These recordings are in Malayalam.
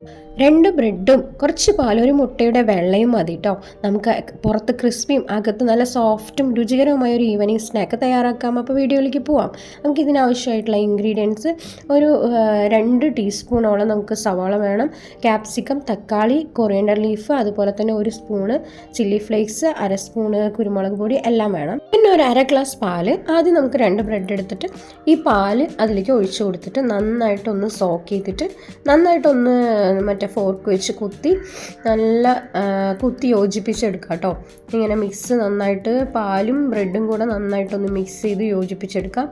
2 ബ്രെഡും കുറച്ച് പാലും ഒരു മുട്ടയുടെ വെള്ളയും മതി കേട്ടോ. നമുക്ക് പുറത്ത് ക്രിസ്പിയും അകത്ത് നല്ല സോഫ്റ്റും രുചികരവുമായ ഒരു ഈവനിങ് സ്നാക്ക് തയ്യാറാക്കാം. അപ്പോൾ വീഡിയോയിലേക്ക് പോവാം. നമുക്ക് ഇതിനാവശ്യമായിട്ടുള്ള ഇൻഗ്രീഡിയൻസ് ഒരു 2 ടീസ്പൂണോളം നമുക്ക് സവാള വേണം, ക്യാപ്സിക്കം, തക്കാളി, കൊറിയൻഡർ ലീഫ്, അതുപോലെ തന്നെ 1 സ്പൂണ് ചില്ലി ഫ്ലേക്സ്, 1/2 സ്പൂണ് കുരുമുളക് പൊടി എല്ലാം വേണം. പിന്നെ ഒരു 1/2 ഗ്ലാസ് പാല്. ആദ്യം നമുക്ക് 2 ബ്രെഡ് എടുത്തിട്ട് ഈ പാല് അതിലേക്ക് ഒഴിച്ചു കൊടുത്തിട്ട് നന്നായിട്ടൊന്ന് സോക്ക് ചെയ്തിട്ട് നന്നായിട്ടൊന്ന് മറ്റേ ഫോർക്ക് വെച്ച് നല്ല കുത്തി യോജിപ്പിച്ചെടുക്കുക കേട്ടോ. ഇങ്ങനെ മിക്സ് നന്നായിട്ട് പാലും ബ്രെഡും കൂടെ നന്നായിട്ടൊന്ന് മിക്സ് ചെയ്ത് യോജിപ്പിച്ചെടുക്കാം.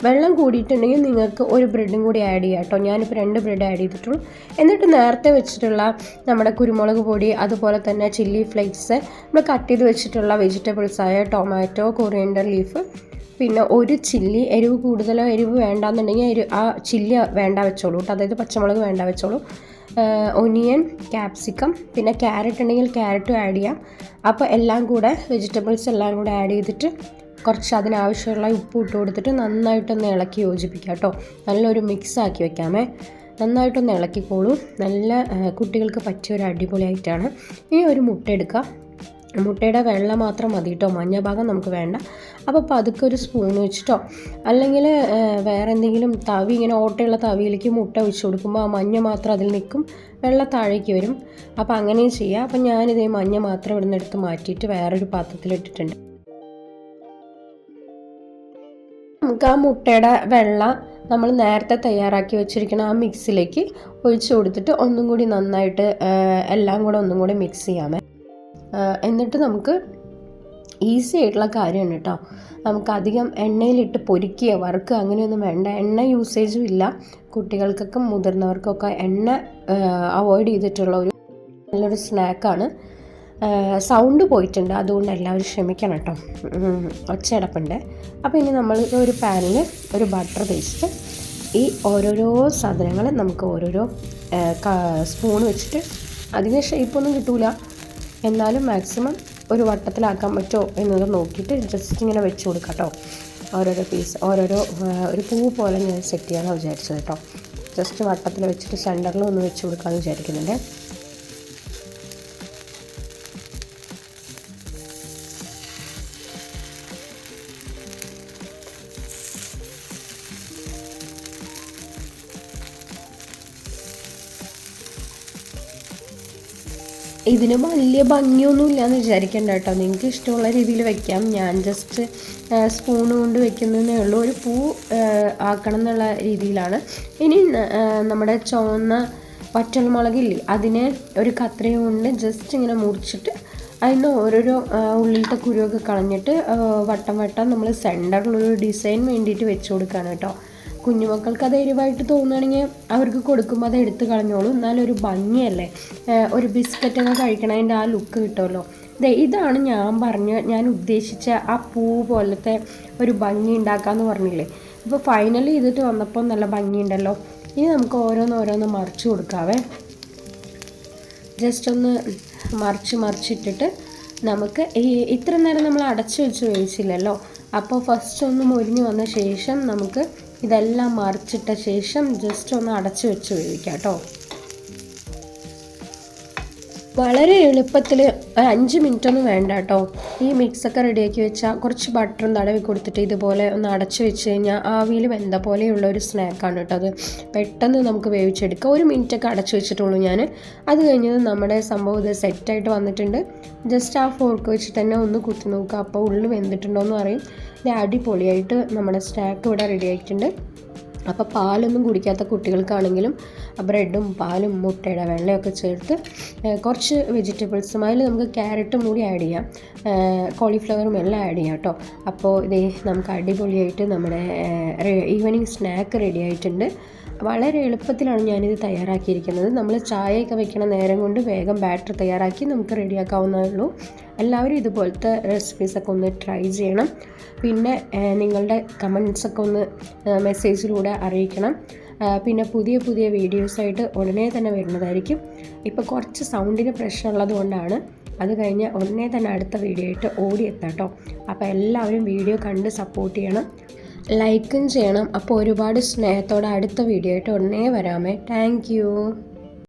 വെള്ളം കൂടിയിട്ടുണ്ടെങ്കിൽ നിങ്ങൾക്ക് ഒരു ബ്രെഡും കൂടി ആഡ് ചെയ്യാം കേട്ടോ. ഞാനിപ്പോൾ 2 ബ്രെഡ് ആഡ് ചെയ്തിട്ടുള്ളൂ. എന്നിട്ട് നേരത്തെ വെച്ചിട്ടുള്ള നമ്മുടെ കുരുമുളക് പൊടി, അതുപോലെ തന്നെ ചില്ലി ഫ്ലേക്സ്, നമ്മൾ കട്ട് ചെയ്ത് വെച്ചിട്ടുള്ള വെജിറ്റബിൾസായ ടൊമാറ്റോ, കൊറിയൻഡർ ലീഫ്, പിന്നെ 1 ചില്ലി, എരിവ് കൂടുതലോ എരിവ് വേണ്ടാന്നുണ്ടെങ്കിൽ ആ ചില്ലി വേണ്ട വെച്ചോളൂ കേട്ടോ, അതായത് പച്ചമുളക് വേണ്ട വെച്ചോളൂ. ഒനിയൻ, ക്യാപ്സിക്കം, പിന്നെ ക്യാരറ്റ് ഉണ്ടെങ്കിൽ ക്യാരറ്റും ആഡ് ചെയ്യാം. അപ്പോൾ എല്ലാം കൂടെ വെജിറ്റബിൾസ് എല്ലാം കൂടെ ആഡ് ചെയ്തിട്ട് കുറച്ച് അതിനാവശ്യമുള്ള ഉപ്പ് ഇട്ട് കൊടുത്തിട്ട് നന്നായിട്ടൊന്ന് ഇളക്കി യോജിപ്പിക്കാം കേട്ടോ. നല്ലൊരു മിക്സ് ആക്കി വെക്കാമേ. നന്നായിട്ടൊന്ന് ഇളക്കിക്കോളൂ. നല്ല കുട്ടികൾക്ക് പറ്റിയ ഒരു അടിപൊളിയായിട്ടാണ്. ഇനി ഒരു മുട്ട എടുക്കുക. മുട്ടയുടെ വെള്ള മാത്രം മതി കേട്ടോ, മഞ്ഞ ഭാഗം നമുക്ക് വേണ്ട. അപ്പോൾ പതുക്കെ ഒരു സ്പൂൺ വെച്ചിട്ടോ അല്ലെങ്കിൽ വേറെ എന്തെങ്കിലും തവി, ഇങ്ങനെ ഓട്ടയുള്ള തവിയിലേക്ക് മുട്ട ഒഴിച്ച് കൊടുക്കുമ്പോൾ ആ മഞ്ഞ മാത്രം അതിൽ നിൽക്കും, വെള്ള താഴേക്ക് വരും. അപ്പോൾ അങ്ങനെയും ചെയ്യാം. അപ്പം ഞാനിതേ മഞ്ഞ മാത്രം ഇവിടെ നിന്ന് എടുത്ത് മാറ്റിയിട്ട് വേറൊരു പാത്രത്തിലിട്ടിട്ടുണ്ട്. നമുക്ക് ആ മുട്ടയുടെ വെള്ള നമ്മൾ നേരത്തെ തയ്യാറാക്കി വെച്ചിരിക്കുന്ന ആ മിക്സിലേക്ക് ഒഴിച്ച് കൊടുത്തിട്ട് ഒന്നും കൂടി നന്നായിട്ട് എല്ലാം കൂടെ ഒന്നും കൂടി മിക്സ് ചെയ്യാമേ. എന്നിട്ട് നമുക്ക് ഈസി ആയിട്ടുള്ള കാര്യമാണ് കേട്ടോ. നമുക്ക് അധികം എണ്ണയിലിട്ട് പൊരിക്കുക, വറുക്കുക അങ്ങനെയൊന്നും വേണ്ട. എണ്ണ യൂസേജും ഇല്ല. കുട്ടികൾക്കൊക്കെ മുതിർന്നവർക്കൊക്കെ എണ്ണ അവോയ്ഡ് ചെയ്തിട്ടുള്ള ഒരു നല്ലൊരു സ്നാക്കാണ്. സൗണ്ട് പോയിട്ടുണ്ട്, അതുകൊണ്ട് എല്ലാവരും ക്ഷമിക്കണം കേട്ടോ, ഒച്ചയടപ്പുണ്ട്. അപ്പോൾ ഇനി നമ്മൾ ഒരു പാനിൽ ഒരു ബട്ടർ തേച്ചിട്ട് ഈ ഓരോരോ സാധനങ്ങൾ നമുക്ക് ഓരോരോ സ്പൂൺ വെച്ചിട്ട്, അതിന് ഷേപ്പൊന്നും കിട്ടൂല, എന്നാലും മാക്സിമം ഒരു വട്ടത്തിലാക്കാൻ പറ്റുമോ എന്നത് നോക്കിയിട്ട് ജസ്റ്റ് ഇങ്ങനെ വെച്ച് കൊടുക്കാം കേട്ടോ. ഓരോരോ പീസ് ഓരോരോ ഒരു പൂ പോലെ ഞാൻ സെറ്റ് ചെയ്യാമെന്ന് വിചാരിച്ചത് കേട്ടോ. ജസ്റ്റ് വട്ടത്തിൽ വെച്ചിട്ട് സെൻറ്ററിൽ ഒന്ന് വെച്ച് കൊടുക്കാമെന്ന് വിചാരിക്കുന്നുണ്ട്. ഇതിന് വലിയ ഭംഗിയൊന്നും ഇല്ലയെന്ന് വിചാരിക്കേണ്ട കേട്ടോ. നിങ്ങൾക്ക് ഇഷ്ടമുള്ള രീതിയിൽ വെക്കാം. ഞാൻ ജസ്റ്റ് സ്പൂൺ കൊണ്ട് വെക്കുന്നതേ ഉള്ളൂ. ഒരു പൂ ആക്കണം എന്നുള്ള രീതിയിലാണ്. ഇനി നമ്മുടെ ചുവന്ന വറ്റൽമുളകില്ലേ, അതിനെ ഒരു കത്രിക കൊണ്ട് ജസ്റ്റ് ഇങ്ങനെ മുറിച്ചിട്ട് അതിന് ഓരോരോ ഉള്ളിലത്തെ കുരുവൊക്കെ കളഞ്ഞിട്ട് വട്ടം വട്ടം നമ്മൾ സെൻറ്ററിലൊരു ഡിസൈൻ വേണ്ടിയിട്ട് വെച്ച് കൊടുക്കുകയാണ് കേട്ടോ. കുഞ്ഞുമക്കൾക്ക് അത് എരിവായിട്ട് തോന്നുകയാണെങ്കിൽ അവർക്ക് കൊടുക്കുമ്പോൾ അത് എടുത്ത് കളഞ്ഞോളൂ. എന്നാലും ഒരു ഭംഗിയല്ലേ, ഒരു ബിസ്ക്കറ്റൊക്കെ കഴിക്കണതിൻ്റെ ആ ലുക്ക് കിട്ടുമല്ലോ. ഇതാണ് ഞാൻ ഉദ്ദേശിച്ച ആ പൂ പോലത്തെ ഒരു ഭംഗി ഉണ്ടാക്കാമെന്ന് പറഞ്ഞില്ലേ. ഇപ്പോൾ ഫൈനലി ചെയ്തിട്ട് വന്നപ്പോൾ നല്ല ഭംഗിയുണ്ടല്ലോ. ഇനി നമുക്ക് ഓരോന്ന് മറിച്ച് കൊടുക്കാവേ. ജസ്റ്റ് ഒന്ന് മറിച്ചിട്ടിട്ട് നമുക്ക് ഇത്ര നേരം നമ്മൾ അടച്ചു വെച്ച് വേവിച്ചില്ലല്ലോ. അപ്പോൾ ഫസ്റ്റ് ഒന്ന് മൊരിഞ്ഞ് വന്ന ശേഷം നമുക്ക് ഇതെല്ലാം മറിച്ചിട്ട ശേഷം ജസ്റ്റ് ഒന്ന് അടച്ചു വെച്ച് വേവിക്കാം കേട്ടോ. വളരെ എളുപ്പത്തിൽ 5 മിനിറ്റൊന്നും വേണ്ട കേട്ടോ. ഈ മിക്സൊക്കെ റെഡിയാക്കി വെച്ചാൽ കുറച്ച് ബട്ടറും തടവി കൊടുത്തിട്ട് ഇതുപോലെ ഒന്ന് അടച്ചു വെച്ച് കഴിഞ്ഞാൽ ആവിയിൽ വെന്ത പോലെയുള്ള ഒരു സ്നാക്കാണ് കേട്ടോ. അത് പെട്ടെന്ന് നമുക്ക് വേവിച്ചെടുക്കാം. 1 മിനിറ്റൊക്കെ അടച്ചു വെച്ചിട്ടുള്ളൂ ഞാൻ. അത് കഴിഞ്ഞത് നമ്മുടെ സംഭവം ഇത് സെറ്റായിട്ട് വന്നിട്ടുണ്ട്. ജസ്റ്റ് ആ ഫോർക്ക് വെച്ചിട്ട് തന്നെ ഒന്ന് കുത്തി നോക്കുക, അപ്പോൾ ഉള്ളിൽ വെന്തിട്ടുണ്ടോ എന്ന് അറിയും. ഇത് അടിപൊളിയായിട്ട് നമ്മുടെ സ്നാക്ക് ഇവിടെ റെഡി ആയിട്ടുണ്ട്. അപ്പോൾ പാലൊന്നും കുടിക്കാത്ത കുട്ടികൾക്കാണെങ്കിലും ബ്രെഡും പാലും മുട്ടയുടെ വെള്ളയൊക്കെ ചേർത്ത് കുറച്ച് വെജിറ്റബിൾസും, അതിൽ നമുക്ക് ക്യാരറ്റും കൂടി ആഡ് ചെയ്യാം, കോളിഫ്ലവറും എല്ലാം ആഡ് ചെയ്യാം കേട്ടോ. അപ്പോൾ ഇതേ നമുക്ക് അടിപൊളിയായിട്ട് നമ്മുടെ ഈവനിങ് സ്നാക്ക് റെഡി ആയിട്ടുണ്ട്. വളരെ എളുപ്പത്തിലാണ് ഞാനിത് തയ്യാറാക്കിയിരിക്കുന്നത്. നമ്മൾ ചായയൊക്കെ വെക്കണ നേരം കൊണ്ട് വേഗം ബാറ്റർ തയ്യാറാക്കി നമുക്ക് റെഡിയാക്കാവുന്നതേ ഉള്ളൂ. എല്ലാവരും ഇതുപോലത്തെ റെസിപ്പീസൊക്കെ ഒന്ന് ട്രൈ ചെയ്യണം. പിന്നെ നിങ്ങളുടെ കമൻസൊക്കെ ഒന്ന് മെസ്സേജിലൂടെ അറിയിക്കണം. പിന്നെ പുതിയ പുതിയ വീഡിയോസായിട്ട് ഉടനെ തന്നെ വരുന്നതായിരിക്കും. ഇപ്പോൾ കുറച്ച് സൗണ്ടിന് പ്രശ്നമുള്ളത് കൊണ്ടാണ്. അത് കഴിഞ്ഞ് ഉടനെ തന്നെ അടുത്ത വീഡിയോ ആയിട്ട് ഓടിയെത്താം കേട്ടോ. അപ്പോൾ എല്ലാവരും വീഡിയോ കണ്ട് സപ്പോർട്ട് ചെയ്യണം, ലൈക്കും ചെയ്യണം. അപ്പോൾ ഒരുപാട് സ്നേഹത്തോടെ അടുത്ത വീഡിയോ ആയിട്ട് ഉടനെ വരാമേ. താങ്ക്